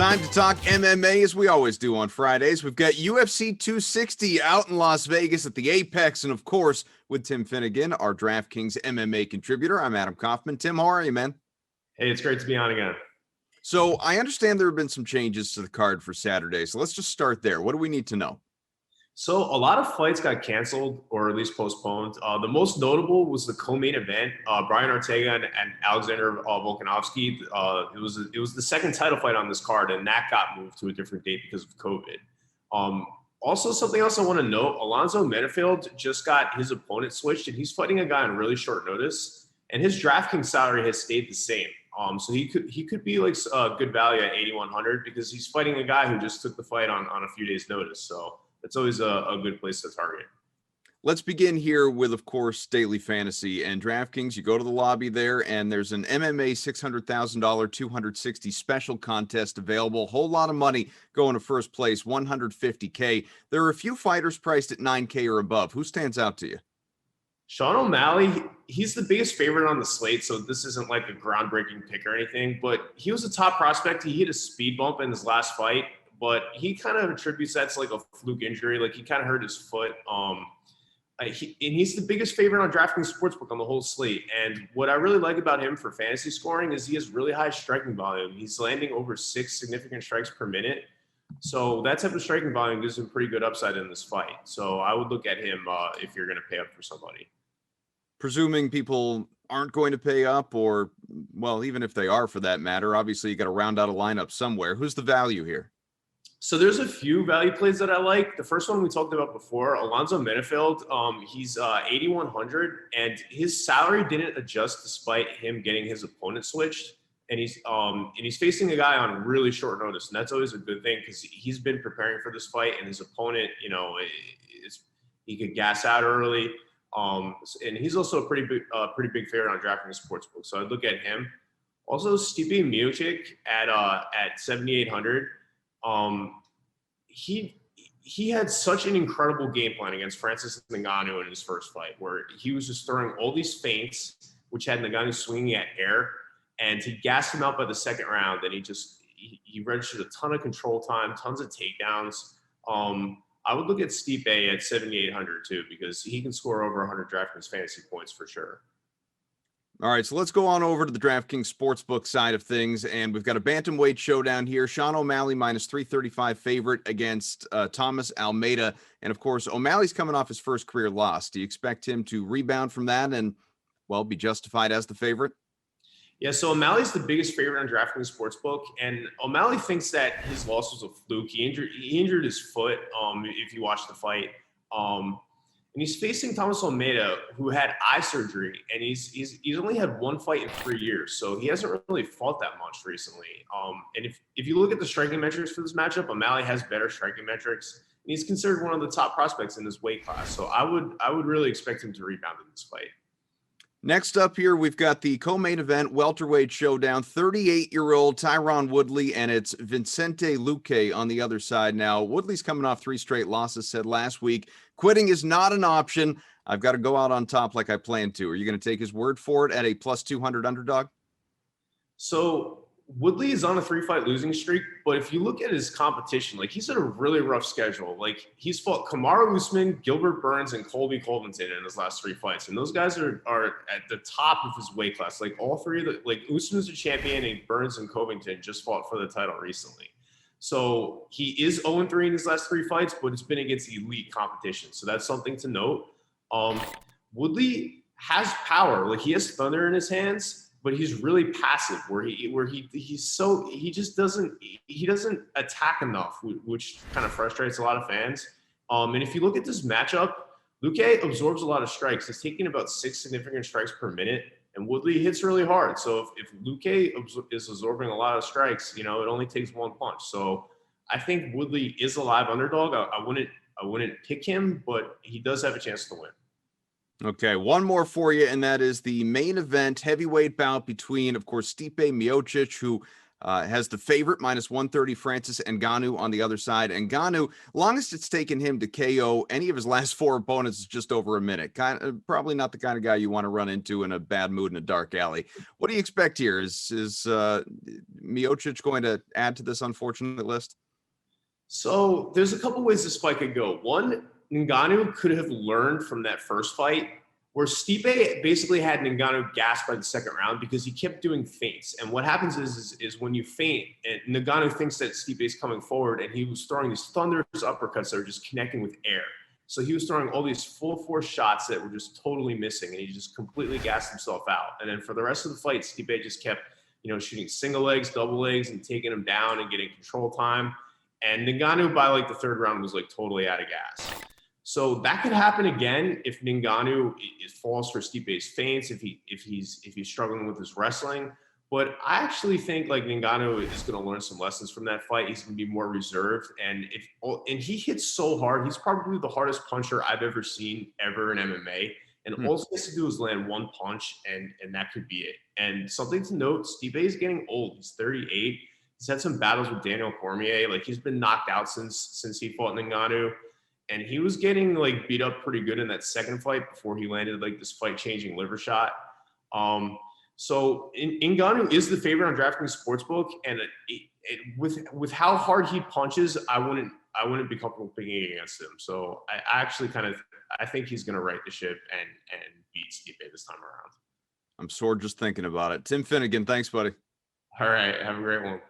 Time to talk MMA as we always do on Fridays. We've got UFC 260 out in Las Vegas at the Apex. And of course, with Tim Finnegan, our Draftkings MMA contributor. I'm Adam Kaufman. Tim, how are you, man? Hey, it's great to be on again. So I understand there have been some changes to the card for Saturday. So let's just start there. What do we need to know? So a lot of fights got canceled or at least postponed. The most notable was the co-main event, Brian Ortega and Alexander Volkanovski. It was the second title fight on this card, and that got moved to a different date because of COVID. Also, something else I want to note, Alonzo Minifield just got his opponent switched, and he's fighting a guy on really short notice, and his DraftKings salary has stayed the same. So he could be like good value at 8,100 because he's fighting a guy who just took the fight on a few days' notice. So it's always a good place to target. Let's begin here with, of course, daily fantasy and DraftKings. You go to the lobby there, and there's an MMA $600,000 260 special contest available. Whole lot of money going to first place, $150K. There are a few fighters priced at $9K or above. Who stands out to you? Sean O'Malley, he's the biggest favorite on the slate, so this isn't like a groundbreaking pick or anything, but he was a top prospect. He hit a speed bump in his last fight, but he kind of attributes that to like a fluke injury. Like he kind of hurt his foot. And he's the biggest favorite on DraftKings Sportsbook on the whole slate. And what I really like about him for fantasy scoring is he has really high striking volume. He's landing over 6 significant strikes per minute. So that type of striking volume gives him pretty good upside in this fight. So I would look at him if you're going to pay up for somebody. Presuming people aren't going to pay up, or, well, even if they are for that matter, obviously you got to round out a lineup somewhere. Who's the value here? So there's a few value plays that I like. The first one we talked about before, Alonzo Minifield. He's 8,100, and his salary didn't adjust despite him getting his opponent switched. And he's facing a guy on really short notice, and that's always a good thing because he's been preparing for this fight, and his opponent, he could gas out early. And he's also a pretty big favorite on DraftKings Sportsbook, so I'd look at him. Also, Stipe Miocic at 7,800. He had such an incredible game plan against Francis Ngannou in his first fight, where he was just throwing all these feints, which had Ngannou swinging at air, and he gassed him out by the second round. And he registered a ton of control time, tons of takedowns. I would look at Stipe at 7,800 too, because he can score over 100 DraftKings fantasy points for sure. All right, so let's go on over to the DraftKings Sportsbook side of things, and we've got a bantamweight showdown here. Sean O'Malley minus 335 favorite against Thomas Almeida, and of course, O'Malley's coming off his first career loss. Do you expect him to rebound from that and, well, be justified as the favorite? Yeah, so O'Malley's the biggest favorite on DraftKings Sportsbook, and O'Malley thinks that his loss was a fluke. He injured his foot. If you watch the fight, and he's facing Thomas Almeida, who had eye surgery, and he's only had one fight in 3 years, so he hasn't really fought that much recently. And if you look at the striking metrics for this matchup, O'Malley has better striking metrics, and he's considered one of the top prospects in this weight class. So I would really expect him to rebound in this fight. Next up here, we've got the co-main event welterweight showdown, 38-year-old Tyron Woodley, and it's Vicente Luque on the other side. Now, Woodley's coming off 3 straight losses, said last week. Quitting is not an option. I've got to go out on top like I plan to. Are you going to take his word for it at a plus 200 underdog? So Woodley is on a 3-fight losing streak, but if you look at his competition, like he's had a really rough schedule. Like he's fought Kamaru Usman, Gilbert Burns, and Colby Covington in his last 3 fights, and those guys are at the top of his weight class. Like all three of the, like Usman's a champion, and Burns and Covington just fought for the title recently. So he is 0-3 in his last 3 fights, but it's been against elite competition. So that's something to note. Woodley has power, like he has thunder in his hands, but he's really passive, he just doesn't attack enough, which kind of frustrates a lot of fans. And if you look at this matchup, Luque absorbs a lot of strikes. He's taking about 6 significant strikes per minute, and Woodley hits really hard. So if Luque is absorbing a lot of strikes, it only takes 1 punch. So I think Woodley is a live underdog. I wouldn't pick him, but he does have a chance to win. Okay, one more for you, and that is the main event heavyweight bout between, of course, Stipe Miocic, who Has the favorite -130 Francis Ngannou on the other side. Ngannou, longest it's taken him to KO any of his last 4 opponents is just over a minute. Probably not the kind of guy you want to run into in a bad mood in a dark alley. What do you expect here? Is Miocic going to add to this unfortunate list? So there's a couple ways this fight could go. One, Ngannou could have learned from that first fight where Stipe basically had Ngannou gassed by the second round because he kept doing feints. And what happens is when you feint, and Ngannou thinks that Stipe is coming forward, and he was throwing these thunderous uppercuts that are just connecting with air. So he was throwing all these full force shots that were just totally missing, and he just completely gassed himself out. And then for the rest of the fight, Stipe just kept, shooting single legs, double legs, and taking him down and getting control time. And Ngannou by like the third round was like totally out of gas. So that could happen again if Ngannou falls for Stipe's feints, if he's struggling with his wrestling. But I actually think like Ngannou is going to learn some lessons from that fight. He's going to be more reserved, and he hits so hard. He's probably the hardest puncher I've ever seen ever in MMA. And all he has to do is land one punch, and that could be it. And something to note: Stipe is getting old. He's 38. He's had some battles with Daniel Cormier. Like he's been knocked out since he fought Ngannou. And he was getting like beat up pretty good in that second fight before he landed like this fight-changing liver shot. So Ngannou is the favorite on DraftKings Sportsbook, and with how hard he punches, I wouldn't be comfortable picking against him. So I think he's going to right the ship and beat Stipe this time around. I'm sore just thinking about it. Tim Finnegan, thanks, buddy. All right, have a great one.